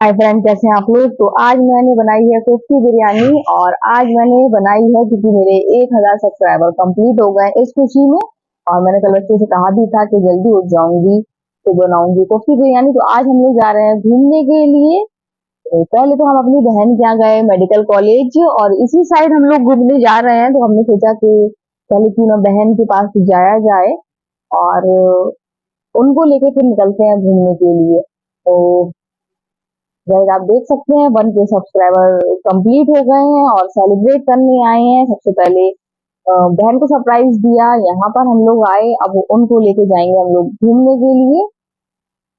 Hi friend, कैसे हैं आप लोग। तो आज मैंने बनाई है कोफ्ती बिरयानी और आज मैंने बनाई है क्योंकि मेरे 1000 सब्सक्राइबर कंप्लीट हो गए इस खुशी में। और मैंने कल बच्चे से कहा भी था कि जल्दी उठ जाऊंगी तो बनाऊंगी कोफ्ती बिरयानी। तो आज हम लोग जा रहे हैं घूमने के लिए। तो पहले तो हम अपनी बहन के यहाँ गए मेडिकल कॉलेज और इसी साइड हम लोग घूमने जा रहे हैं। तो हमने सोचा कि पहले क्यों ना बहन के पास जाया जाए और उनको लेके फिर निकलते हैं घूमने के लिए। तो गाइस आप देख सकते हैं 1K सब्सक्राइबर कंप्लीट हो गए हैं और सेलिब्रेट करने आए हैं। सबसे पहले बहन को सरप्राइज दिया, यहाँ पर हम लोग आए, अब उनको लेके जाएंगे हम लोग घूमने के लिए।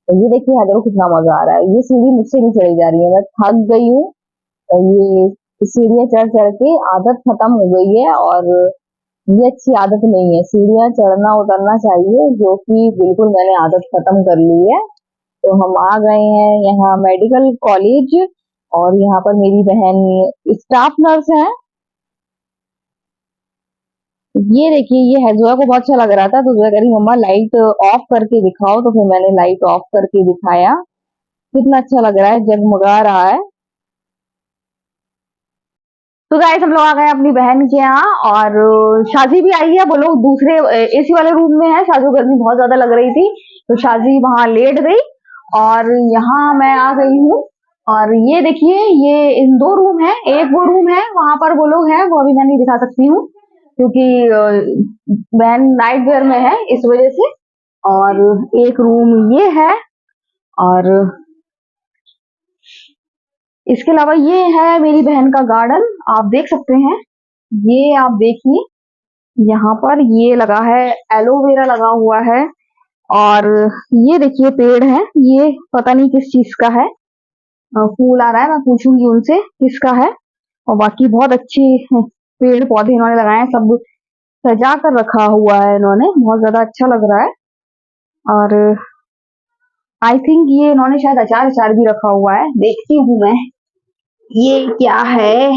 तो ये देखिए यहाँ देखो कितना मजा आ रहा है। ये सीढ़ी मुझसे नहीं चढ़ी जा रही है, मैं थक गई हूँ। और ये सीढ़ियाँ चढ़ चढ़ के आदत खत्म हो गई है और ये अच्छी आदत नहीं है। सीढ़ियाँ चढ़ना उतरना चाहिए, जो कि बिल्कुल मैंने आदत खत्म कर ली है। तो हम आ गए हैं यहाँ मेडिकल कॉलेज और यहाँ पर मेरी बहन स्टाफ नर्स है। ये देखिए ये हज़ुआ को बहुत अच्छा लग रहा था तो जो कह रही मम्मा लाइट ऑफ करके दिखाओ, तो फिर मैंने लाइट ऑफ करके दिखाया। कितना अच्छा लग रहा है, जगमगा रहा है। तो गाइस हम लोग आ गए अपनी बहन के यहाँ और शाजी भी आई है। वो लोग दूसरे एसी वाले रूम में है। शाजी को गर्मी बहुत ज्यादा लग रही थी तो शाजी वहां लेट गई और यहाँ मैं आ गई हूँ। और ये देखिए ये इन दो रूम है, एक वो रूम है वहां पर वो लोग हैं, वो अभी मैं नहीं दिखा सकती हूँ क्योंकि बहन नाइट वेयर में है इस वजह से। और एक रूम ये है और इसके अलावा ये है मेरी बहन का गार्डन, आप देख सकते हैं। ये आप देखिए यहाँ पर ये लगा है, एलोवेरा लगा हुआ है। और ये देखिए पेड़ है, ये पता नहीं किस चीज का है। फूल आ रहा है, मैं पूछूंगी उनसे किसका है। और बाकी बहुत अच्छे पेड़ पौधे इन्होंने लगाए हैं, सब सजा कर रखा हुआ है इन्होंने, बहुत ज्यादा अच्छा लग रहा है। और आई थिंक ये इन्होंने शायद अचार अचार भी रखा हुआ है, देखती हूँ मैं ये क्या है।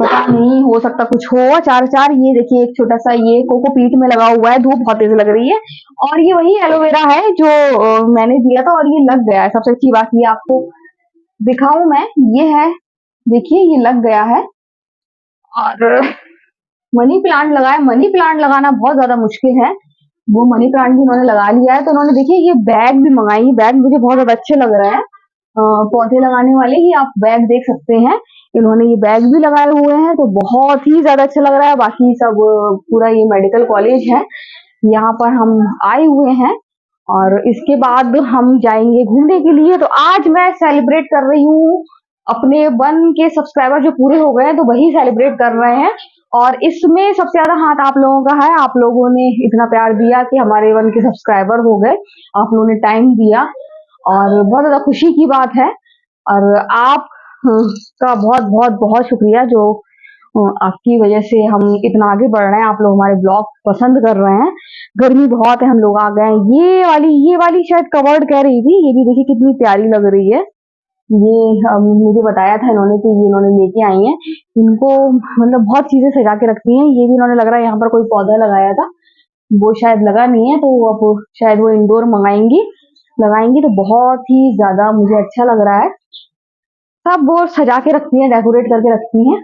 पता नहीं, हो सकता कुछ हो अचार अचार। ये देखिए एक छोटा सा ये कोकोपीट में लगा हुआ है, धूप बहुत तेज लग रही है। और ये वही एलोवेरा है जो मैंने दिया था और ये लग गया है। सबसे अच्छी बात ये आपको दिखाऊं मैं, ये है देखिए ये लग गया है। और मनी प्लांट लगा है, मनी प्लांट लगाना बहुत ज्यादा मुश्किल है। वो मनी प्लांट भी इन्होंने लगा लिया है। तो इन्होंने देखिए ये बैग भी मंगाई, बैग मुझे बहुत ज्यादा अच्छे लग रहे हैं। पौधे लगाने वाले ही आप बैग देख सकते हैं, इन्होंने ये बैग भी लगाए हुए हैं तो बहुत ही ज्यादा अच्छा लग रहा है। बाकी सब पूरा ये मेडिकल कॉलेज है, यहाँ पर हम आए हुए हैं और इसके बाद हम जाएंगे घूमने के लिए। तो आज मैं सेलिब्रेट कर रही हूँ अपने 1K सब्सक्राइबर जो पूरे हो गए हैं, तो वही सेलिब्रेट कर रहे हैं। और इसमें सबसे ज्यादा हाथ आप लोगों का है, आप लोगों ने इतना प्यार दिया कि हमारे 1K सब्सक्राइबर हो गए, आप लोगों ने टाइम दिया और बहुत ज्यादा खुशी की बात है। और आप का बहुत बहुत बहुत शुक्रिया, जो आपकी वजह से हम इतना आगे बढ़ रहे हैं। आप लोग हमारे ब्लॉग पसंद कर रहे हैं। गर्मी बहुत है, हम लोग आ गए हैं। ये वाली शायद कवर्ड कह रही थी, ये भी देखिए कितनी प्यारी लग रही है। ये मुझे बताया था इन्होंने कि ये इन्होंने लेके आई हैं। इनको मतलब बहुत चीजें सजा के रखती हैं। ये भी इन्होंने लग रहा है यहाँ पर कोई पौधा लगाया था, वो शायद लगा नहीं है तो अब शायद वो इंडोर मंगाएंगी, लगाएंगी। तो बहुत ही ज्यादा मुझे अच्छा लग रहा है। सब वो सजा के रखती हैं, डेकोरेट करके रखती हैं।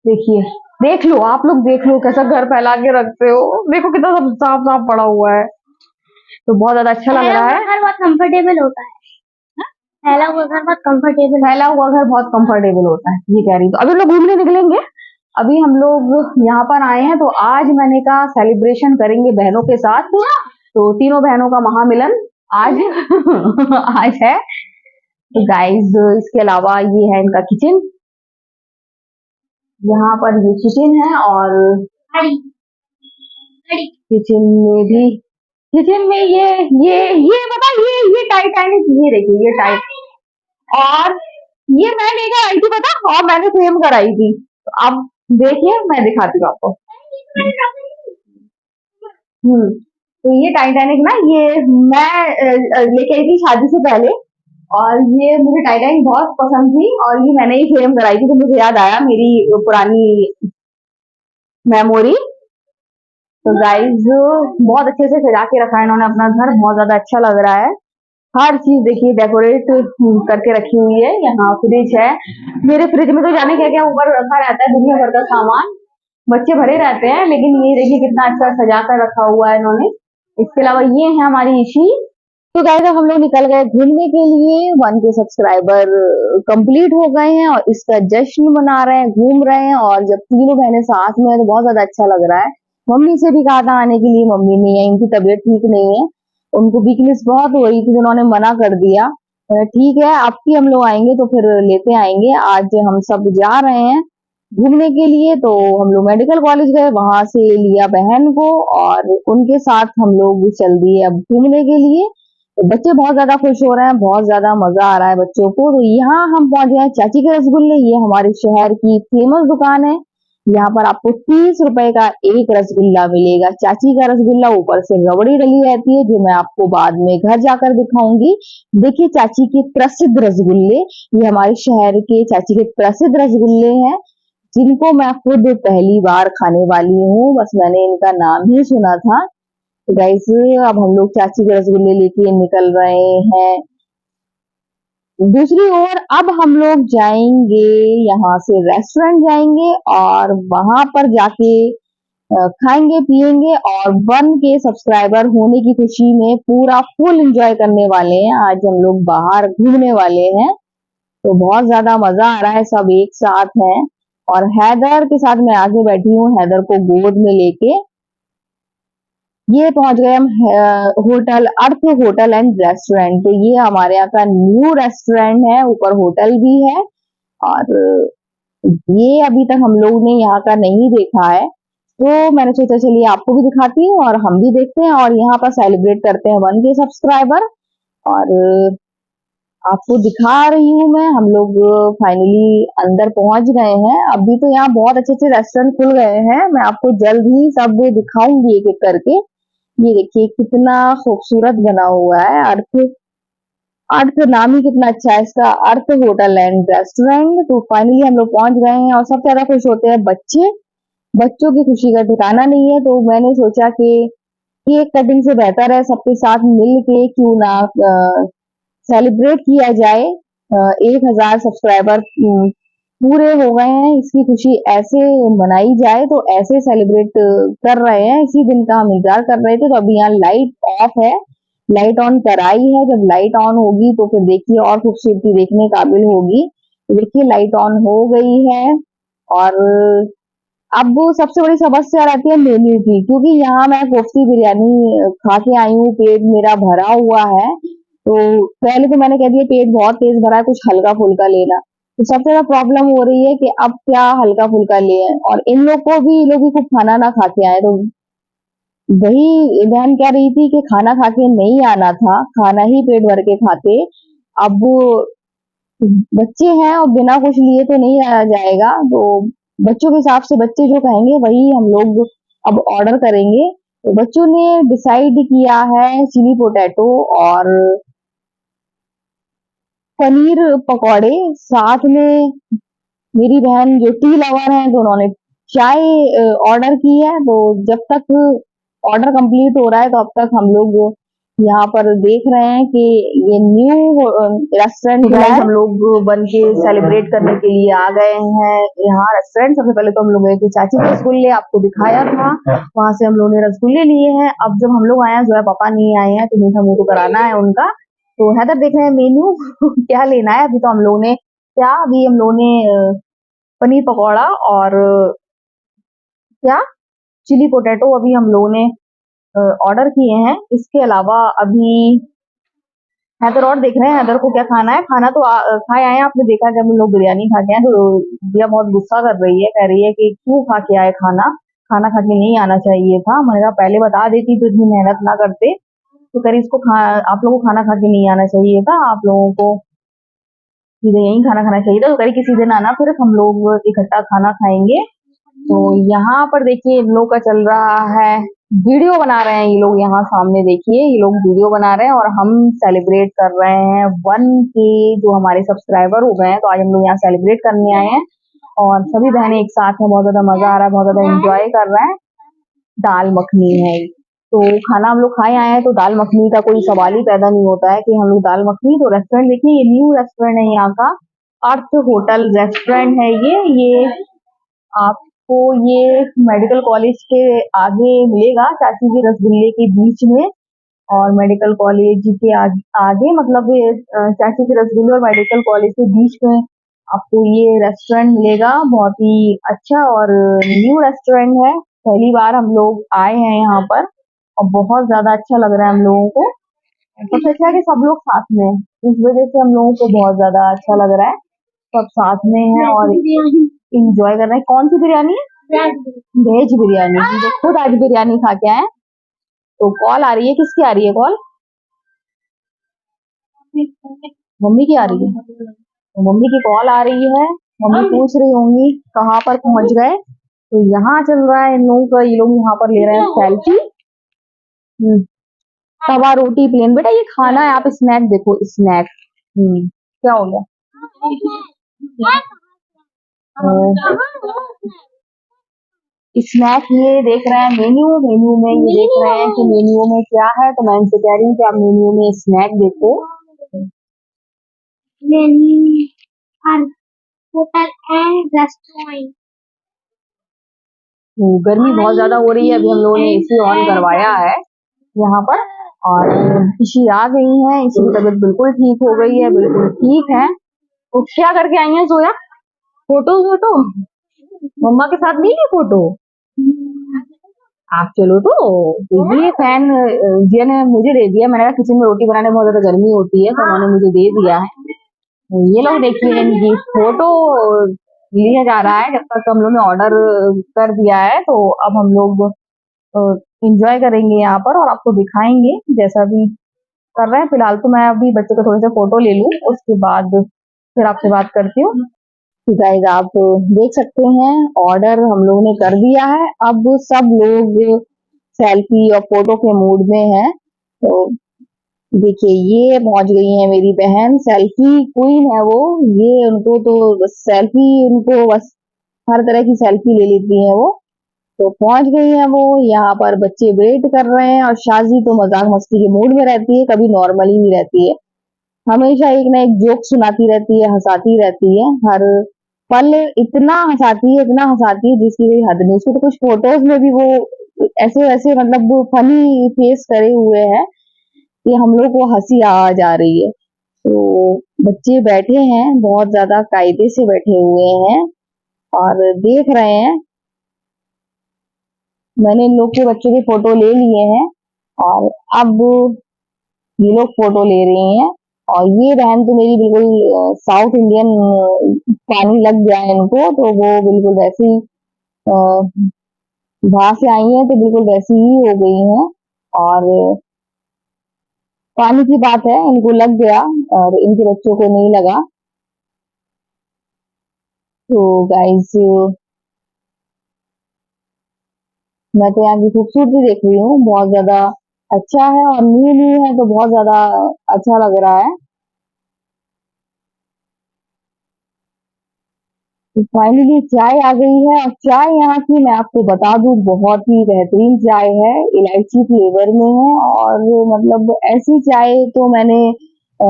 देखिए, देख लो आप लोग, देख लो कैसा घर फैला के रखते हो, देखो कितना सब साफ साफ पड़ा हुआ है। तो बहुत ज्यादा अच्छा लग रहा है। घर बहुत कंफर्टेबल होता है, फैला हुआ घर बहुत कंफर्टेबल, फैला हुआ घर बहुत कंफर्टेबल होता है, ये कह रही। तो अभी हम लोग घूमने निकलेंगे। अभी हम लोग यहाँ पर आए हैं तो आज मैंने कहा सेलिब्रेशन करेंगे बहनों के साथ। तो तीनों बहनों का महामिलन आज आज है। तो गाइस इसके अलावा ये है इनका किचन, यहाँ पर ये किचन है। और किचन में भी, किचन में ये बता, ये टाइटैनिक, ये देखिए ये टाइट। और ये मैं लेकर आई थी पता, और मैंने फ्रेम कराई थी। तो अब देखिए मैं दिखाती हूँ आपको। तो ये टाइटैनिक ना, ये मैं लेके आई थी शादी से पहले। और ये मुझे टाइटैनिक बहुत पसंद थी और ये मैंने ही फ्रेम कराई थी, तो मुझे याद आया मेरी पुरानी मेमोरी। तो गाइस बहुत अच्छे से सजा के रखा है इन्होंने अपना घर, बहुत ज्यादा अच्छा लग रहा है। हर चीज देखिए डेकोरेट करके रखी हुई है। यहाँ फ्रिज है, मेरे फ्रिज में तो जाने क्या क्या ऊपर रखा रहता है, दुनिया भर का सामान बच्चे भरे रहते हैं, लेकिन ये देखिए कितना अच्छा सजा कर रखा हुआ है इन्होंने। इसके अलावा ये है हमारी इशी। तो गाइस अब हम लोग निकल गए घूमने के लिए, 1K सब्सक्राइबर कंप्लीट हो गए हैं और इसका जश्न मना रहे हैं, घूम रहे हैं। और जब तीनों बहनें साथ में है तो बहुत ज्यादा अच्छा लग रहा है। मम्मी से भी कहा था आने के लिए, मम्मी नहीं है, इनकी तबीयत ठीक नहीं है, उनको वीकनेस बहुत हो रही थी तो उन्होंने मना कर दिया। ठीक है, अब भी हम लोग आएंगे तो फिर लेते आएंगे। आज हम सब जा रहे हैं घूमने के लिए, तो हम लोग मेडिकल कॉलेज गए, वहां से लिया बहन को और उनके साथ हम लोग चल दिए अब घूमने के लिए। तो बच्चे बहुत ज्यादा खुश हो रहे हैं, बहुत ज्यादा मजा आ रहा है बच्चों को। तो यहाँ हम पहुंच गए हैं चाची के रसगुल्ले, ये हमारे शहर की फेमस दुकान है। यहाँ पर आपको 30 रुपए का एक रसगुल्ला मिलेगा, चाची का रसगुल्ला, ऊपर से रबड़ी डली रहती है जो मैं आपको बाद में घर जाकर दिखाऊंगी। देखिए चाची के प्रसिद्ध रसगुल्ले, ये हमारे शहर के चाची के प्रसिद्ध रसगुल्ले हैं, जिनको मैं खुद पहली बार खाने वाली हूँ, बस मैंने इनका नाम ही सुना था। तो गाइस अब हम लोग चाची के रसगुल्ले लेके निकल रहे हैं दूसरी ओर। अब हम लोग जाएंगे, यहाँ से रेस्टोरेंट जाएंगे और वहां पर जाके खाएंगे पिएंगे और 1K सब्सक्राइबर होने की खुशी में पूरा फुल एंजॉय करने वाले हैं। आज हम लोग बाहर घूमने वाले हैं, तो बहुत ज्यादा मजा आ रहा है, सब एक साथ हैं। और हैदर के साथ मैं आगे बैठी हूँ, हैदर को गोद में लेके। ये पहुंच गए हम hotel earth hotel and restaurant. तो ये हमारे यहाँ का न्यू रेस्टोरेंट है, ऊपर होटल भी है। और ये अभी तक हम लोग ने यहाँ का नहीं देखा है, तो मैंने सोचा चलिए आपको भी दिखाती हूँ और हम भी देखते हैं और यहाँ पर सेलिब्रेट करते हैं 1K सब्सक्राइबर। और आपको दिखा रही हूँ मैं, हम लोग फाइनली अंदर पहुंच गए हैं। अभी तो यहाँ बहुत अच्छे अच्छे रेस्टोरेंट खुल गए हैं, मैं आपको जल्द ही सब दिखाऊंगी एक एक करके। ये देखिए कितना खूबसूरत बना हुआ है, अर्थ अर्थ नाम ही कितना अच्छा है इसका, अर्थ होटल एंड रेस्टोरेंट। तो फाइनली हम लोग पहुंच गए हैं और सबसे ज्यादा खुश होते हैं बच्चे, बच्चों की खुशी का ठिकाना नहीं है। तो मैंने सोचा कि केक कटिंग से बेहतर है सबके साथ मिल के क्यों ना सेलिब्रेट किया जाए। 1,000 सब्सक्राइबर पूरे हो गए हैं, इसकी खुशी ऐसे मनाई जाए, तो ऐसे सेलिब्रेट कर रहे हैं, इसी दिन का हम इंतजार कर रहे थे। तो अभी यहाँ लाइट ऑफ है, लाइट ऑन कराई है, जब लाइट ऑन होगी तो फिर देखिए और खूबसूरती देखने काबिल होगी। तो देखिए लाइट ऑन हो गई है। और अब सबसे बड़ी समस्या रहती है मेन्यू की, क्योंकि यहाँ मैं कोफ्ती बिरयानी खा के आई हूँ, पेट मेरा भरा हुआ है। तो पहले तो मैंने कह दिया पेट बहुत तेज भरा है, कुछ हल्का फुल्का लेना। तो सबसे ज्यादा प्रॉब्लम हो रही है कि अब क्या हल्का फुल्का ले, और इन लोग को भी, ये लोग भी कुछ खाना ना खा के आए। तो वही बहन कह रही थी कि खाना खा के नहीं आना था, खाना ही पेट भर के खाते। अब बच्चे हैं और बिना कुछ लिए तो नहीं आया जाएगा, तो बच्चों के हिसाब से बच्चे जो कहेंगे वही हम लोग अब ऑर्डर करेंगे। तो बच्चों ने डिसाइड किया है चिली पोटैटो और पनीर पकौड़े, साथ में मेरी बहन जो टी लवर है तो उन्होंने चाय ऑर्डर की है। तो जब तक ऑर्डर कंप्लीट हो रहा है तो अब तक हम लोग यहाँ पर देख रहे हैं कि ये न्यू रेस्टोरेंट है, हम लोग बन के सेलिब्रेट करने के लिए आ गए हैं यहाँ रेस्टोरेंट। सबसे पहले तो हम लोग गए थे चाची के रसगुल्ले, आपको दिखाया था, वहां से हम लोग ने रसगुल्ले लिए हैं। अब जब हम लोग आए हैं, जो है पापा नहीं आए हैं, तो मीठा मुंह तो कराना है उनका। तो हैदर देख रहे हैं मेन्यू क्या लेना है। अभी तो हम लोग ने क्या, अभी हम लोग ने पनीर पकौड़ा और क्या चिली पोटैटो अभी हम लोगों ने ऑर्डर किए हैं। इसके अलावा अभी हैदर और देख रहे हैं हैदर को क्या खाना है। खाना तो खाए आए हैं, आपने देखा कि हम लोग बिरयानी खा के आए, तो दिया बहुत गुस्सा कर रही है, कह रही है कि क्यों खा के आए खाना, खाना खा के नहीं आना चाहिए था, मैंने कहा पहले बता देती तो इतनी मेहनत ना करते। तो कह रही इसको आप लोगों को खाना खा के नहीं आना चाहिए था, आप लोगों को सीधे यहीं खाना खाना चाहिए था। तो कह रही किसी दिन आना, फिर हम लोग इकट्ठा खाना खाएंगे। तो यहाँ पर देखिए इन लोग का चल रहा है, वीडियो बना रहे हैं ये लोग, यहाँ सामने देखिए ये लोग वीडियो बना रहे हैं और हम सेलिब्रेट कर रहे हैं 1K जो हमारे सब्सक्राइबर हो गए हैं। तो आज हम लोग यहाँ सेलिब्रेट करने आए हैं और सभी बहनें एक साथ हैं, बहुत ज्यादा मजा आ रहा है, बहुत ज्यादा एंजॉय कर रहे हैं। दाल मखनी है, तो खाना हम लोग खाए आए हैं, तो दाल मखनी का कोई सवाल ही पैदा नहीं होता है कि हम लोग दाल मखनी। तो रेस्टोरेंट देखिए, ये न्यू रेस्टोरेंट है यहाँ का, अर्थ होटल रेस्टोरेंट है ये आपको ये मेडिकल कॉलेज के आगे मिलेगा, चाची के रसगुल्ले के बीच में। और मेडिकल कॉलेज के आगे मतलब ये चाची के रसगुल्ले और मेडिकल कॉलेज के बीच में आपको ये रेस्टोरेंट मिलेगा। बहुत ही अच्छा और न्यू रेस्टोरेंट है, पहली बार हम लोग आए हैं यहाँ पर और बहुत ज्यादा अच्छा लग रहा है हम लोगों को। सबसे अच्छा है कि सब लोग साथ में हैं, इस वजह से हम लोगों को बहुत ज्यादा अच्छा लग रहा है। सब साथ में हैं और इंजॉय कर रहे हैं। कौन सी बिरयानी है? वेज बिरयानी। हम लोग खुद आज बिरयानी खा के आए हैं। तो कॉल आ रही है, किसकी आ रही है कॉल? मम्मी की आ रही है। तो मम्मी की कॉल आ रही है, मम्मी पूछ रही होंगी कहाँ पर पहुंच गए। तो यहाँ चल रहा है इन लोगों का, ये लोग यहाँ पर ले रहे हैं सेल्फी। तवा रोटी प्लेन, बेटा ये खाना है, आप स्नैक देखो, स्नैक। क्या हो गया? स्नैक ये देख रहे हैं, मेन्यू मेन्यू में ये देख रहे हैं कि मेन्यू में क्या है। तो मैं इनसे कह रही हूँ कि आप मेन्यू में स्नैक देखो। Hotel and restaurant. गर्मी बहुत ज्यादा हो रही है, अभी हम लोगों ने एसी ऑन करवाया है यहाँ पर। और ऋषि आ गई हैं, इसी की तबीयत बिल्कुल ठीक हो गई है, बिल्कुल ठीक है। तो क्या करके आई हैं जोया? फोटो फोटो मम्मा के साथ ली है फोटो? आप चलो तो ये फैन जिया ने मुझे दे दिया। मैंने कहा किचन में रोटी बनाने में बहुत ज्यादा गर्मी होती है, तो उन्होंने मुझे दे दिया है। ये लोग देखिए, इनकी फोटो लिया जा रहा है। जब तक हम लोग ने ऑर्डर कर दिया है, तो अब हम लोग इंजॉय करेंगे यहाँ पर और आपको दिखाएंगे जैसा भी कर रहे हैं। फिलहाल तो मैं अभी बच्चों का थोड़े से फोटो ले लूं, उसके बाद फिर आपसे बात करती हूँ। तो गाइस आप देख सकते हैं, ऑर्डर हम लोगों ने कर दिया है। अब सब लोग सेल्फी और फोटो के मूड में हैं। तो देखिए, ये पहुंच गई है मेरी बहन, सेल्फी क्वीन है वो। ये उनको तो बस सेल्फी, उनको बस हर तरह की सेल्फी ले लेती है वो। तो पहुंच गई है वो। यहाँ पर बच्चे वेट कर रहे हैं और शाजी तो मजाक मस्ती के मूड में रहती है, कभी नॉर्मली ही रहती है। हमेशा एक ना एक जोक सुनाती रहती है, हंसाती रहती है हर पल। इतना हंसाती है जिसकी कोई हद नहीं। उसके तो कुछ फोटोज में भी वो ऐसे वैसे मतलब फनी फेस करे हुए हैं कि हम लोग को हंसी आ जा रही है। तो बच्चे बैठे हैं, बहुत ज्यादा कायदे से बैठे हुए हैं और देख रहे हैं। मैंने इन लोग के बच्चों के फोटो ले लिए हैं और अब ये लोग फोटो ले रही हैं। और ये बहन तो मेरी बिल्कुल साउथ इंडियन, पानी लग गया है इनको, तो वो बिल्कुल वैसे ही वहां से आई हैं, तो बिल्कुल वैसी ही हो गई हैं। और पानी की बात है, इनको लग गया और इनके बच्चों को नहीं लगा। तो गाइस, मैं तो यहाँ की खूबसूरती देख रही हूँ, बहुत ज्यादा अच्छा है और न्यू न्यू है, तो बहुत ज्यादा अच्छा लग रहा है। तो फाइनली चाय आ गई है और चाय यहाँ की मैं आपको बता दूं, बहुत ही बेहतरीन चाय है, इलायची फ्लेवर में है। और मतलब ऐसी चाय तो मैंने अ,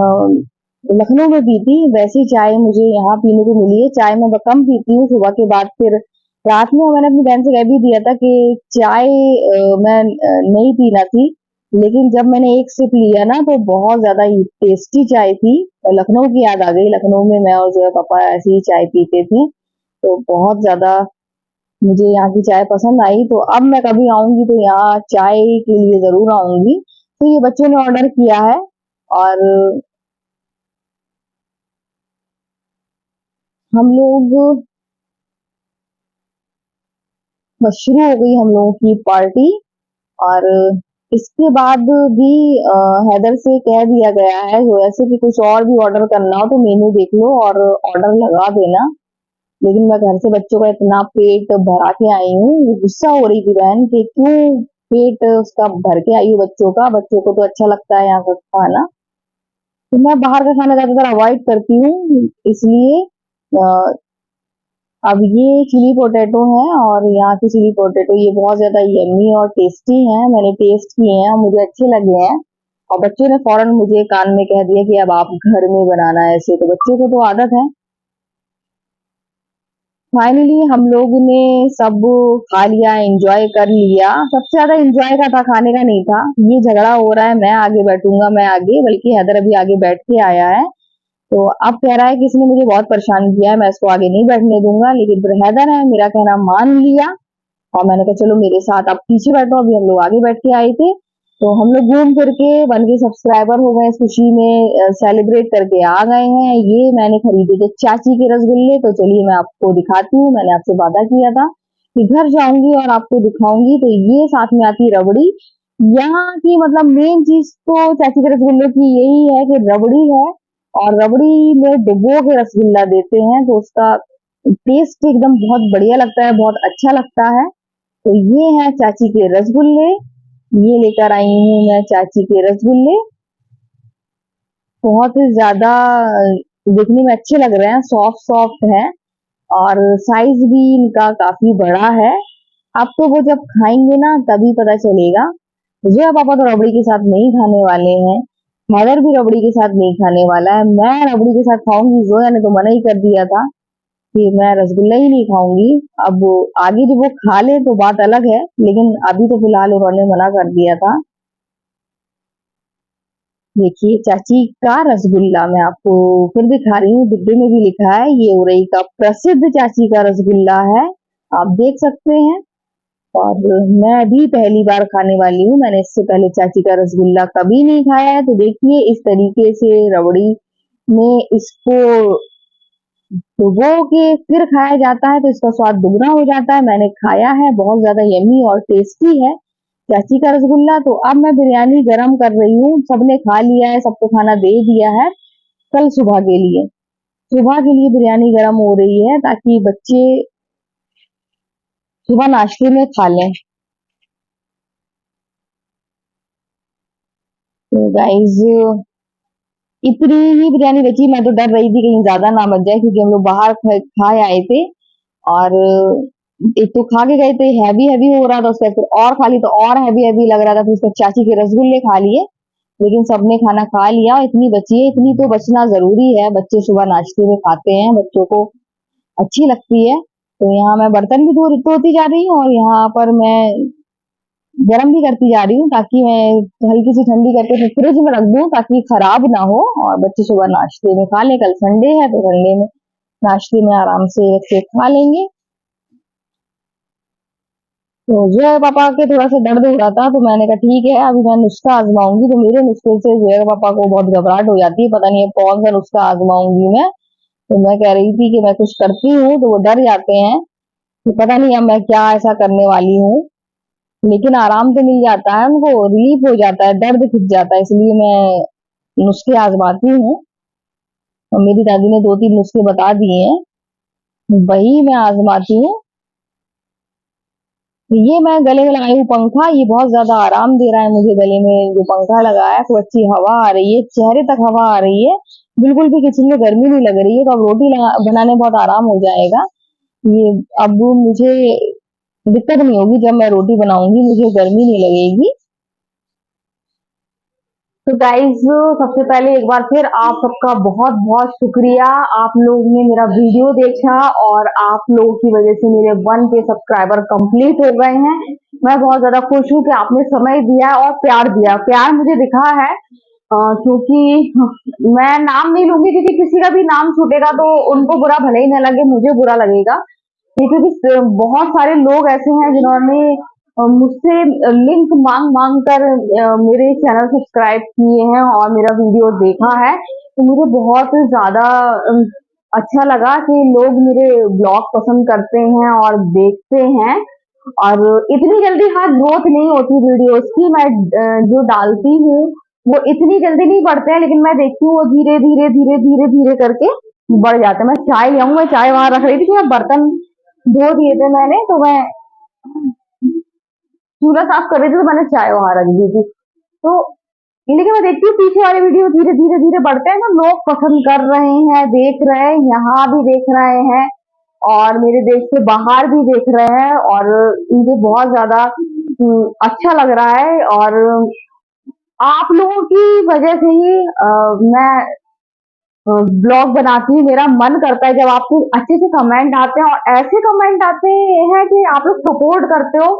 लखनऊ में पी थी, वैसी चाय मुझे यहाँ पीने को मिली है। चाय मैं कम पीती हूँ सुबह के बाद, फिर रात में मैंने अपनी बहन से कह भी दिया था कि चाय मैं नहीं पीना थी। लेकिन जब मैंने एक सिप लिया ना, तो बहुत ज्यादा टेस्टी चाय थी। लखनऊ की याद आ गई, लखनऊ में मैं और जो है पापा ऐसी ही चाय पीते थे। तो बहुत ज्यादा मुझे यहाँ की चाय पसंद आई। तो अब मैं कभी आऊंगी तो यहाँ चाय के लिए जरूर आऊंगी। तो ये बच्चों ने ऑर्डर किया है और हम लोग, बस शुरू हो गई हम लोगों की पार्टी। और इसके बाद भी हैदर से कह दिया गया है जो ऐसे कि कुछ और भी ऑर्डर करना हो तो मेनू देख लो और ऑर्डर लगा देना। लेकिन मैं घर से बच्चों का इतना पेट भरा के आई हूँ, वो गुस्सा हो रही थी बहन कि क्यों पेट उसका भर के आई हूँ बच्चों का। बच्चों को तो अच्छा लगता है यहाँ का खाना। तो मैं बाहर का खाना ज्यादातर अवॉइड करती हूँ, इसलिए अब ये चिली पोटैटो है और यहाँ की चिली पोटैटो ये बहुत ज्यादा यम्मी और टेस्टी है। मैंने टेस्ट किए हैं, मुझे अच्छे लगे हैं। और बच्चों ने फौरन मुझे कान में कह दिया कि अब आप घर में बनाना है ऐसे, तो बच्चों को तो आदत है। फाइनली हम लोग ने सब खा लिया, एंजॉय कर लिया। सबसे ज्यादा एंजॉय का था, खाने का नहीं था। ये झगड़ा हो रहा है, मैं आगे बैठूंगा, मैं आगे, बल्कि हैदर अभी आगे बैठ के आया है। तो अब कह रहा है कि इसने मुझे बहुत परेशान किया है, मैं इसको आगे नहीं बैठने दूंगा। लेकिन फिर हैदर है, मेरा कहना मान लिया और मैंने कहा चलो मेरे साथ आप पीछे बैठो। अभी हम लोग आगे बैठ के आए थे, तो हम लोग घूम फिर के 1K सब्सक्राइबर हो गए, इस खुशी में सेलिब्रेट करके आ गए हैं। ये मैंने खरीदे थे चाची के रसगुल्ले, तो चलिए मैं आपको दिखाती हूँ। मैंने आपसे वादा किया था कि घर जाऊंगी और आपको दिखाऊंगी। तो ये साथ में आती रबड़ी। यहाँ की मतलब मेन चीज तो चाची के रसगुल्ले की यही है कि रबड़ी है, और रबड़ी में डुबो के रसगुल्ला देते हैं, तो उसका टेस्ट एकदम बहुत बढ़िया लगता है, बहुत अच्छा लगता है। तो ये है चाची के रसगुल्ले, ये लेकर आई हूँ मैं चाची के रसगुल्ले। बहुत ही ज्यादा देखने में अच्छे लग रहे हैं, सॉफ्ट सॉफ्ट है और साइज भी इनका काफी बड़ा है। आपको वो जब खाएंगे ना तभी पता चलेगा। जय पापा तो रबड़ी के साथ नहीं खाने वाले हैं, मदर भी रबड़ी के साथ नहीं खाने वाला है। मैं रबड़ी के साथ खाऊंगी, जोया ने तो मना ही कर दिया था कि मैं रसगुल्ला ही नहीं खाऊंगी। अब आगे जब वो खा ले तो बात अलग है, लेकिन अभी तो फिलहाल उन्होंने मना कर दिया था। देखिए चाची का रसगुल्ला मैं आपको फिर दिखा रही हूँ, डिब्बे में भी लिखा है ये उरई का प्रसिद्ध चाची का रसगुल्ला है, आप देख सकते हैं। और मैं भी पहली बार खाने वाली हूँ, मैंने इससे पहले चाची का रसगुल्ला कभी नहीं खाया है। तो देखिए इस तरीके से रबड़ी में इसको डुबो के फिर खाया जाता है, तो इसका स्वाद दुगना हो जाता है। मैंने खाया है, बहुत ज्यादा यम्मी और टेस्टी है चाची का रसगुल्ला। तो अब मैं बिरयानी गरम कर रही हूँ, सबने खा लिया है, सबको खाना दे दिया है। कल सुबह के लिए, सुबह के लिए बिरयानी गरम हो रही है ताकि बच्चे सुबह नाश्ते में खा लें। तो गाइज इतनी ही बिरयानी बची, मैं तो डर रही थी कहीं ज्यादा ना बच जाए, क्योंकि हम लोग बाहर खाए आए थे। और एक तो खा के गए थे, हैवी हैवी हो रहा था, उसके बाद फिर और खा ली तो और हैवी हैवी लग रहा था, फिर उसके बाद चाची के रसगुल्ले खा लिए। लेकिन सबने खाना खा लिया, इतनी बची है, इतनी तो बचना जरूरी है, बच्चे सुबह नाश्ते में खाते हैं, बच्चों को अच्छी लगती है। तो यहाँ मैं बर्तन भी धोती जा रही हूँ और यहाँ पर मैं गरम भी करती जा रही हूँ, ताकि मैं हल्की सी ठंडी करके फिर फ्रिज में रख दूँ ताकि खराब ना हो और बच्चे सुबह नाश्ते में खा लें। कल संडे है तो संडे में नाश्ते में आराम से रख के खा लेंगे। तो जो है पापा के थोड़ा सा दर्द हो रहा था, तो मैंने कहा ठीक है अभी मैं नुस्खा आजमाऊंगी। तो मेरे नुस्खे से जो है पापा को बहुत घबराहट हो जाती है, पता नहीं अब कौन सा नुस्खा आजमाऊंगी मैं। तो मैं कह रही थी कि मैं कुछ करती हूँ तो वो डर जाते हैं कि पता नहीं अब मैं क्या ऐसा करने वाली हूँ। लेकिन आराम तो मिल जाता है उनको, रिलीफ हो जाता है, दर्द खिंच जाता है, इसलिए मैं नुस्खे आजमाती हूँ। और मेरी दादी ने 2-3 नुस्खे बता दिए हैं, वही मैं आजमाती हूँ। तो ये मैं गले में लगाई हूँ पंखा, ये बहुत ज्यादा आराम दे रहा है मुझे। गले में जो पंखा लगाया है तो अच्छी हवा आ रही है, चेहरे तक हवा आ रही है, बिल्कुल भी किचन में गर्मी नहीं लग रही है। तो अब रोटी बनाने में बहुत आराम हो जाएगा। ये अब मुझे दिक्कत नहीं होगी, जब मैं रोटी बनाऊंगी मुझे गर्मी नहीं लगेगी। तो गाइज सबसे पहले एक बार फिर आप सबका बहुत बहुत शुक्रिया, आप लोग ने मेरा वीडियो देखा और आप लोगों की वजह से मेरे 1K सब्सक्राइबर कंप्लीट हो गए हैं। मैं बहुत ज्यादा खुश हूँ कि आपने समय दिया और प्यार दिया, प्यार मुझे दिखा है। क्योंकि मैं नाम नहीं लूंगी, क्योंकि किसी का भी नाम छूटेगा तो उनको बुरा भले ही ना लगे, मुझे बुरा लगेगा। क्योंकि बहुत सारे लोग ऐसे हैं जिन्होंने मुझसे लिंक मांग मांग कर मेरे चैनल सब्सक्राइब किए हैं और मेरा वीडियो देखा है। तो मुझे बहुत ज्यादा अच्छा लगा कि लोग मेरे ब्लॉग पसंद करते हैं और देखते हैं। और इतनी जल्दी हाँ ग्रोथ नहीं होती वीडियोस की, मैं जो डालती हूँ वो इतनी जल्दी नहीं बढ़ते हैं, लेकिन मैं देखती हूँ वो धीरे धीरे धीरे धीरे धीरे करके बढ़ जाते हैं। मैं चाय ले आऊँ, मैं चाय वहां रख रही थी कि मैं बर्तन धो दिए थे मैंने, तो मैं चूल्हा साफ कर रही थी तो मैंने चाय वहां रख दी थी। तो लेकिन मैं देखती हूँ पीछे वाले वीडियो धीरे धीरे धीरे बढ़ते हैं, तो लोग पसंद कर रहे हैं, देख रहे हैं, यहाँ भी देख रहे हैं। और मेरे देश से बाहर भी देख रहे हैं और मुझे बहुत ज़्यादा अच्छा लग रहा है। और आप लोगों की वजह से ही मैं ब्लॉग बनाती हूँ। मेरा मन करता है जब आपको अच्छे से कमेंट आते हैं और ऐसे कमेंट आते हैं कि आप लोग सपोर्ट करते हो।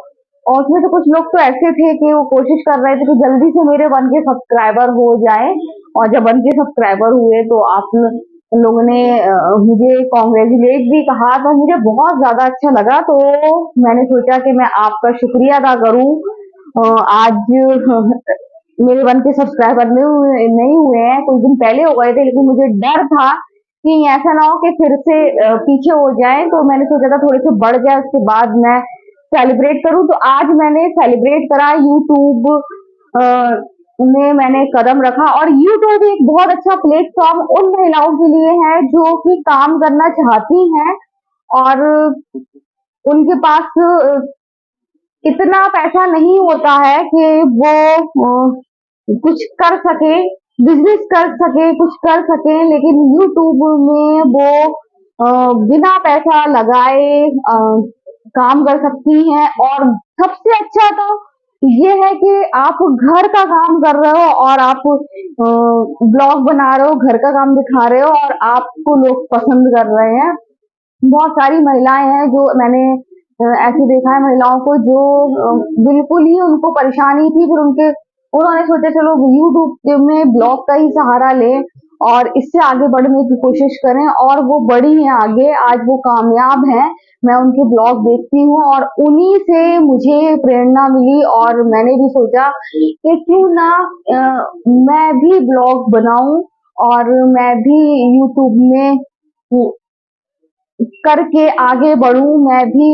और उसमें से कुछ लोग तो ऐसे थे कि वो कोशिश कर रहे थे कि जल्दी से मेरे 1K सब्सक्राइबर हो जाए। और जब 1K सब्सक्राइबर हुए तो आप लोगों ने मुझे कॉन्ग्रेचुलेट भी कहा, तो मुझे बहुत ज्यादा अच्छा लगा। तो मैंने सोचा कि मैं आपका शुक्रिया अदा करूं। आज मेरे 1K सब्सक्राइबर नहीं हुए हैं, कुछ दिन पहले हो गए थे, लेकिन मुझे डर था कि ऐसा ना हो कि फिर से पीछे हो जाए। तो मैंने सोचा था थोड़े से बढ़ जाए, उसके बाद मैं सेलिब्रेट करूं। तो आज मैंने सेलिब्रेट करा यूट्यूब में मैंने कदम रखा। और यूट्यूब एक बहुत अच्छा प्लेटफॉर्म उन महिलाओं के लिए है जो कि काम करना चाहती हैं और उनके पास इतना पैसा नहीं होता है कि वो कुछ कर सके, बिजनेस कर सके, कुछ कर सके। लेकिन यूट्यूब में वो बिना पैसा लगाए काम कर सकती हैं। और सबसे अच्छा तो ये है कि आप घर का काम कर रहे हो और आप ब्लॉग बना रहे हो, घर का काम दिखा रहे हो और आपको लोग पसंद कर रहे हैं। बहुत सारी महिलाएं हैं जो मैंने ऐसे देखा है, महिलाओं को जो बिल्कुल ही उनको परेशानी थी, फिर उन्होंने सोचा चलो यूट्यूब में ब्लॉग का ही सहारा लें और इससे आगे बढ़ने की कोशिश करें। और वो बढ़ी हैं आगे, आज वो कामयाब हैं। मैं उनके ब्लॉग देखती हूँ और उन्हीं से मुझे प्रेरणा मिली और मैंने भी सोचा कि क्यों ना मैं भी ब्लॉग बनाऊं और मैं भी यूट्यूब में करके आगे बढ़ूं। मैं भी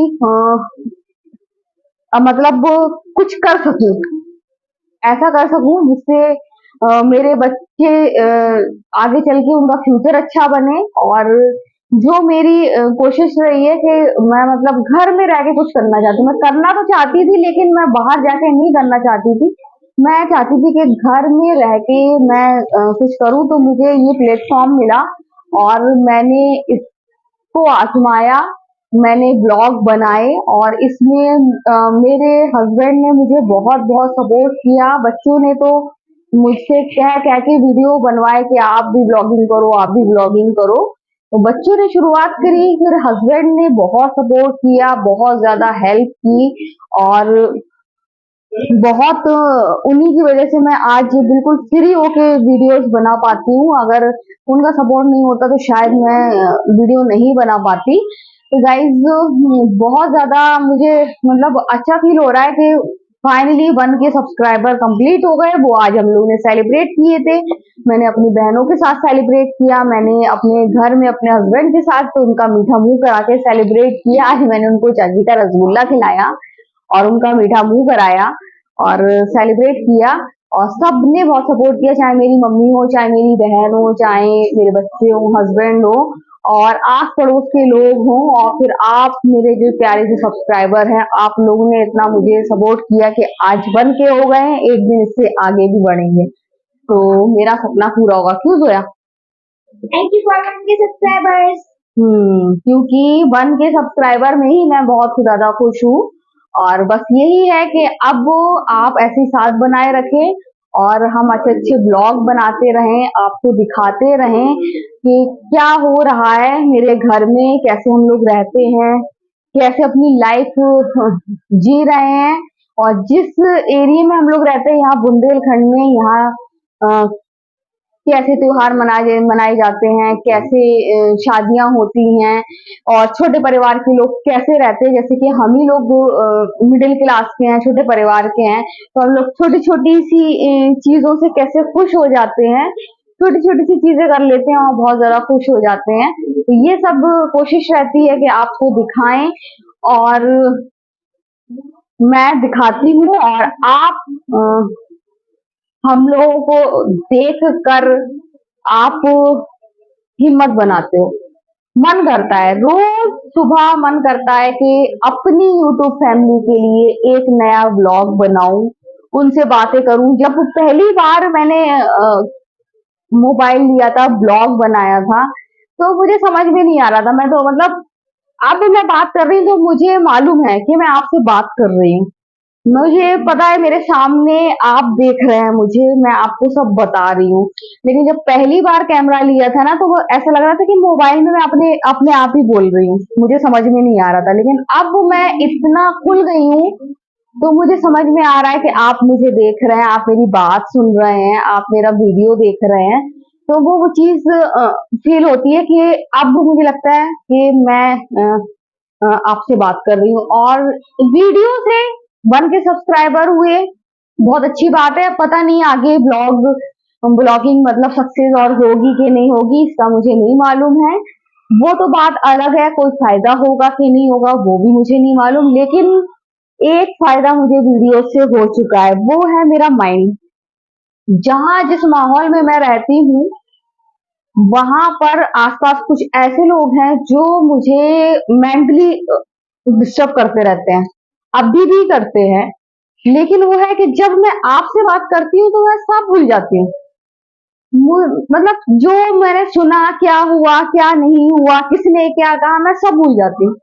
मतलब कुछ कर सकूं, ऐसा कर सकूं जिससे मेरे बच्चे आगे चल के उनका फ्यूचर अच्छा बने। और जो मेरी कोशिश रही है कि मैं मतलब घर में रह के कुछ करना चाहती हूँ। मैं करना तो चाहती थी लेकिन मैं बाहर जाके नहीं करना चाहती थी। मैं चाहती थी कि घर में रह के मैं कुछ करूं। तो मुझे ये प्लेटफॉर्म मिला और मैंने को आजमाया, मैंने ब्लॉग बनाए और इसमें मेरे हस्बैंड ने मुझे बहुत बहुत सपोर्ट किया। बच्चों ने तो मुझसे कह कह के वीडियो बनवाए कि आप भी ब्लॉगिंग करो, आप भी ब्लॉगिंग करो। तो बच्चों ने शुरुआत करी, फिर हस्बैंड ने बहुत सपोर्ट किया, बहुत ज्यादा हेल्प की और बहुत उन्हीं की वजह से मैं आज बिल्कुल फ्री होके वीडियोस बना पाती हूँ। अगर उनका सपोर्ट नहीं होता तो शायद मैं वीडियो नहीं बना पाती। तो गाइज बहुत ज्यादा मुझे मतलब अच्छा फील हो रहा है कि फाइनली 1K सब्सक्राइबर कंप्लीट हो गए। वो आज हम लोगों ने सेलिब्रेट किए थे। मैंने अपनी बहनों के साथ सेलिब्रेट किया, मैंने अपने घर में अपने हस्बैंड के साथ तो उनका मीठा मुंह करा के सेलिब्रेट किया। आज मैंने उनको चाची का रसगुल्ला खिलाया और उनका मीठा मुंह कराया और सेलिब्रेट किया। और सबने बहुत सपोर्ट किया, चाहे मेरी मम्मी हो, चाहे मेरी बहन हो, चाहे मेरे बच्चे हो, हस्बैंड हो और आस पड़ोस के लोग हों और फिर आप मेरे जो प्यारे से सब्सक्राइबर हैं, आप लोगों ने इतना मुझे सपोर्ट किया कि आज 1K हो गए हैं, एक दिन इससे आगे भी बढ़ेंगे। तो मेरा सपना पूरा होगा। क्यों Zoya? Thank you for 1K subscribers. क्योंकि 1K सब्सक्राइबर में ही मैं बहुत ज्यादा खुश हूँ। और बस यही है कि अब आप ऐसे साथ बनाए रखें और हम अच्छे अच्छे ब्लॉग बनाते रहें, आपको दिखाते रहें कि क्या हो रहा है मेरे घर में, कैसे हम लोग रहते हैं, कैसे अपनी लाइफ जी रहे हैं। और जिस एरिया में हम लोग रहते हैं यहाँ बुंदेलखंड में, यहाँ कैसे त्योहार मनाए जाते हैं, कैसे शादियां होती हैं और छोटे परिवार के लोग कैसे रहते हैं। जैसे कि हम ही लोग मिडिल क्लास के हैं, छोटे परिवार के हैं, तो हम लोग छोटी छोटी सी चीजों से कैसे खुश हो जाते हैं, छोटी छोटी सी चीजें कर लेते हैं और बहुत ज्यादा खुश हो जाते हैं। तो ये सब कोशिश रहती है कि आपको दिखाएं और मैं दिखाती हूँ और आप हम लोगों को देख कर आप हिम्मत बनाते हो। मन करता है रोज सुबह, मन करता है कि अपनी यूट्यूब फैमिली के लिए एक नया व्लॉग बनाऊं, उनसे बातें करूं। जब पहली बार मैंने मोबाइल लिया था, ब्लॉग बनाया था, तो मुझे समझ में नहीं आ रहा था। मैं तो मतलब अब मैं बात कर रही हूँ तो मुझे मालूम है कि मैं आपसे बात कर रही हूँ। मुझे पता है मेरे सामने आप देख रहे हैं मुझे, मैं आपको सब बता रही हूँ। लेकिन जब पहली बार कैमरा लिया था ना तो वो ऐसा लग रहा था कि मोबाइल में मैं अपने अपने आप ही बोल रही हूँ, मुझे समझ में नहीं आ रहा था। लेकिन अब मैं इतना खुल गई हूँ तो मुझे समझ में आ रहा है कि आप मुझे देख रहे हैं, आप मेरी बात सुन रहे हैं, आप मेरा वीडियो देख रहे हैं। तो वो चीज फील होती है कि अब मुझे लगता है कि मैं आपसे बात कर रही हूँ और वीडियो से 1K सब्सक्राइबर हुए, बहुत अच्छी बात है। पता नहीं आगे ब्लॉगिंग मतलब सक्सेस और होगी कि नहीं होगी, इसका मुझे नहीं मालूम है। वो तो बात अलग है, कोई फायदा होगा कि नहीं होगा वो भी मुझे नहीं मालूम। लेकिन एक फायदा मुझे वीडियो से हो चुका है, वो है मेरा माइंड। जहां जिस माहौल में मैं रहती हूँ वहां पर आसपास कुछ ऐसे लोग हैं जो मुझे मेंटली डिस्टर्ब करते रहते हैं, अभी भी करते हैं। लेकिन वो है कि जब मैं आपसे बात करती हूँ तो मैं सब भूल जाती हूँ। मतलब जो मैंने सुना, क्या हुआ क्या नहीं हुआ, किसने क्या कहा, मैं सब भूल जाती हूँ।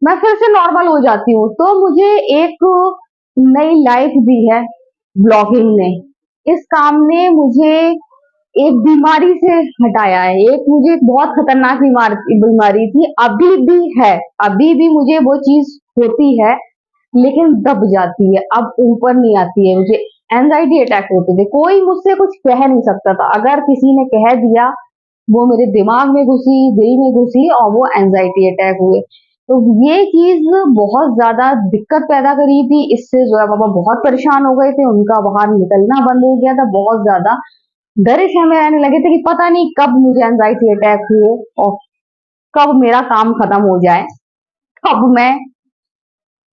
मैं फिर से नॉर्मल हो जाती हूँ। तो मुझे एक नई लाइफ दी है ब्लॉगिंग ने। इस काम ने मुझे एक बीमारी से हटाया है। एक मुझे बहुत खतरनाक बीमारी थी, अभी भी है, अभी भी मुझे वो चीज होती है लेकिन दब जाती है, अब ऊपर नहीं आती है। मुझे एंजाइटी अटैक होते थे, कोई मुझसे कुछ कह नहीं सकता था। अगर किसी ने कह दिया वो मेरे दिमाग में घुसी, दिल में घुसी और वो एंजाइटी अटैक हुए। तो ये चीज बहुत ज्यादा दिक्कत पैदा करी थी। इससे जो है पापा बहुत परेशान हो गए थे, उनका बाहर निकलना बंद हो गया था, बहुत ज्यादा डरे सहमे रहने लगे थे कि पता नहीं कब मुझे एंजाइटी अटैक हो और कब मेरा काम खत्म हो जाए, कब मैं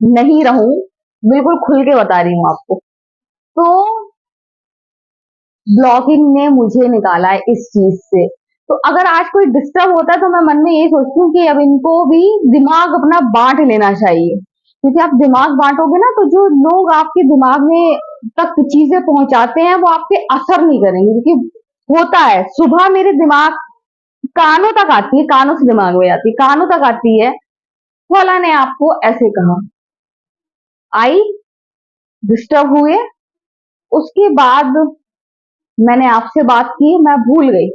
नहीं रहूं। बिल्कुल खुल के बता रही हूँ आपको। तो ब्लॉगिंग ने मुझे निकाला है इस चीज से। तो अगर आज कोई डिस्टर्ब होता है तो मैं मन में यही सोचती हूँ कि अब इनको भी दिमाग अपना बांट लेना चाहिए। क्योंकि आप दिमाग बांटोगे ना तो जो लोग आपके दिमाग में तक चीजें पहुंचाते हैं वो आप पे असर नहीं करेंगे। क्योंकि होता है, सुबह मेरे दिमाग कानों तक आती है, कानों से दिमाग में आती है, कानों तक आती है, फला ने आपको ऐसे कहा, आई, डिस्टर्ब हुए। उसके बाद मैंने आपसे बात की, मैं भूल गई,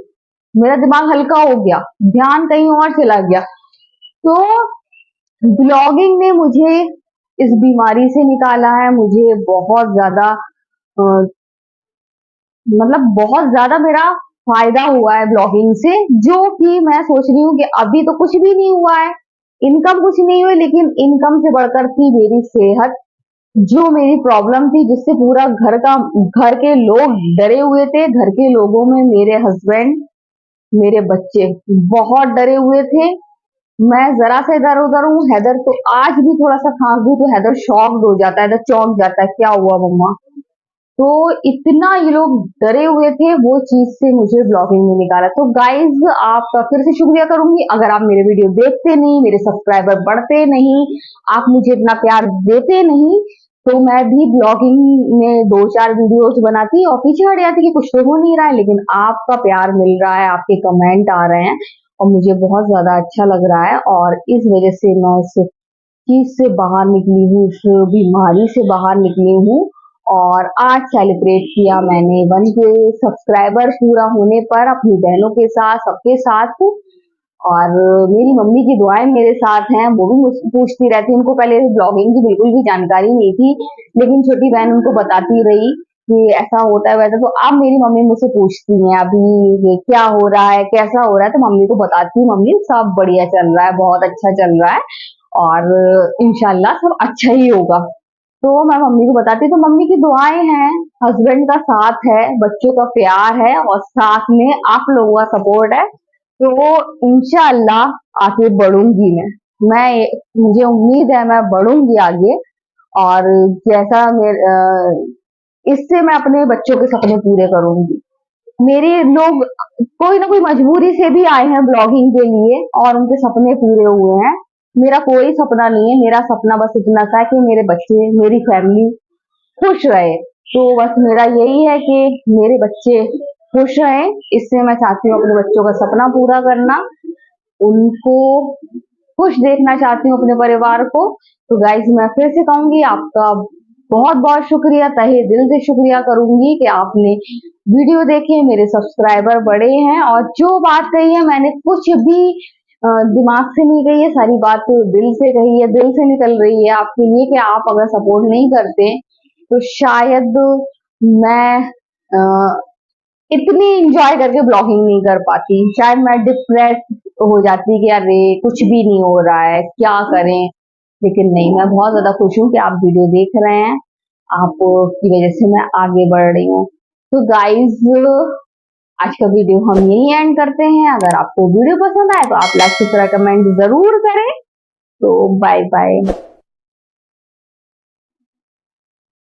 मेरा दिमाग हल्का हो गया, ध्यान कहीं और चला गया। तो ब्लॉगिंग ने मुझे इस बीमारी से निकाला है। मुझे बहुत ज्यादा मतलब बहुत ज्यादा मेरा फायदा हुआ है ब्लॉगिंग से। जो कि मैं सोच रही हूँ कि अभी तो कुछ भी नहीं हुआ है, इनकम कुछ नहीं हुई, लेकिन इनकम से बढ़कर थी मेरी सेहत। जो मेरी प्रॉब्लम थी जिससे पूरा घर के लोग डरे हुए थे। घर के लोगों में मेरे हस्बैंड, मेरे बच्चे बहुत डरे हुए थे। मैं जरा से इधर उधर हूँ, हैदर तो आज भी थोड़ा सा खांस दूं तो हैदर शॉक्ड हो जाता है, हैदर चौंक जाता है, क्या हुआ मम्मा। तो इतना ये लोग डरे हुए थे, वो चीज से मुझे ब्लॉगिंग में निकाला। तो गाइज आपका फिर से शुक्रिया करूंगी, अगर आप मेरे वीडियो देखते नहीं, मेरे सब्सक्राइबर बढ़ते नहीं, आप मुझे इतना प्यार देते नहीं, तो मैं भी ब्लॉगिंग में 2-4 वीडियोस बनाती और पीछे हट जाती कि कुछ तो हो नहीं रहा है। लेकिन आपका प्यार मिल रहा है, आपके कमेंट आ रहे हैं और मुझे बहुत ज्यादा अच्छा लग रहा है। और इस वजह से मैं इस चीज से बाहर निकली हूँ, इस बीमारी से बाहर निकली हूँ। और आज सेलिब्रेट किया मैंने 1K सब्सक्राइबर पूरा होने पर अपनी बहनों के साथ, सबके साथ। और मेरी मम्मी की दुआएं मेरे साथ हैं, वो भी मुझसे पूछती रहती। उनको पहले ब्लॉगिंग की बिल्कुल भी जानकारी नहीं थी, लेकिन छोटी बहन उनको बताती रही कि ऐसा होता है वैसा। तो अब मेरी मम्मी मुझसे पूछती हैं अभी ये क्या हो रहा है, कैसा हो रहा है, तो मम्मी को बताती हूँ, मम्मी सब बढ़िया चल रहा है, बहुत अच्छा चल रहा है और इंशाल्लाह सब अच्छा ही होगा। तो मैं मम्मी को बताती, तो मम्मी की दुआएं हैं, हस्बैंड का साथ है, बच्चों का प्यार है और साथ में आप लोगों का सपोर्ट है। तो इंशाल्लाह आगे बढ़ूंगी मैं मुझे उम्मीद है मैं बढ़ूंगी आगे। और जैसा इससे मैं अपने बच्चों के सपने पूरे करूंगी। मेरे लोग कोई ना कोई मजबूरी से भी आए हैं ब्लॉगिंग के लिए और उनके सपने पूरे हुए हैं। मेरा कोई सपना नहीं है, मेरा सपना बस इतना था कि मेरे बच्चे, मेरी फैमिली खुश रहे। तो बस मेरा यही है कि मेरे बच्चे खुश रहें, इससे मैं चाहती हूँ अपने बच्चों का सपना पूरा करना, उनको खुश देखना चाहती हूँ अपने परिवार को। तो गाइस मैं फिर से कहूंगी आपका बहुत बहुत शुक्रिया, तहे दिल से शुक्रिया करूंगी कि आपने वीडियो देखे, मेरे सब्सक्राइबर बढ़े हैं और जो बात कही है मैंने कुछ भी दिमाग से नहीं कही है, सारी बात तो दिल से कही है, दिल से निकल रही है आपके लिए कि आप अगर सपोर्ट नहीं करते तो शायद मैं इतनी इंजॉय करके ब्लॉगिंग नहीं कर पाती, शायद मैं डिप्रेस हो जाती कि अरे कुछ भी नहीं हो रहा है, क्या करें। लेकिन नहीं, मैं बहुत ज्यादा खुश हूँ कि आप वीडियो देख रहे हैं, आपकी वजह से मैं आगे बढ़ रही हूँ। तो गाइज आज का वीडियो हम यही एंड करते हैं। अगर आपको वीडियो पसंद आए तो आप लाइक शेयर कमेंट जरूर करें। तो बाय बाय।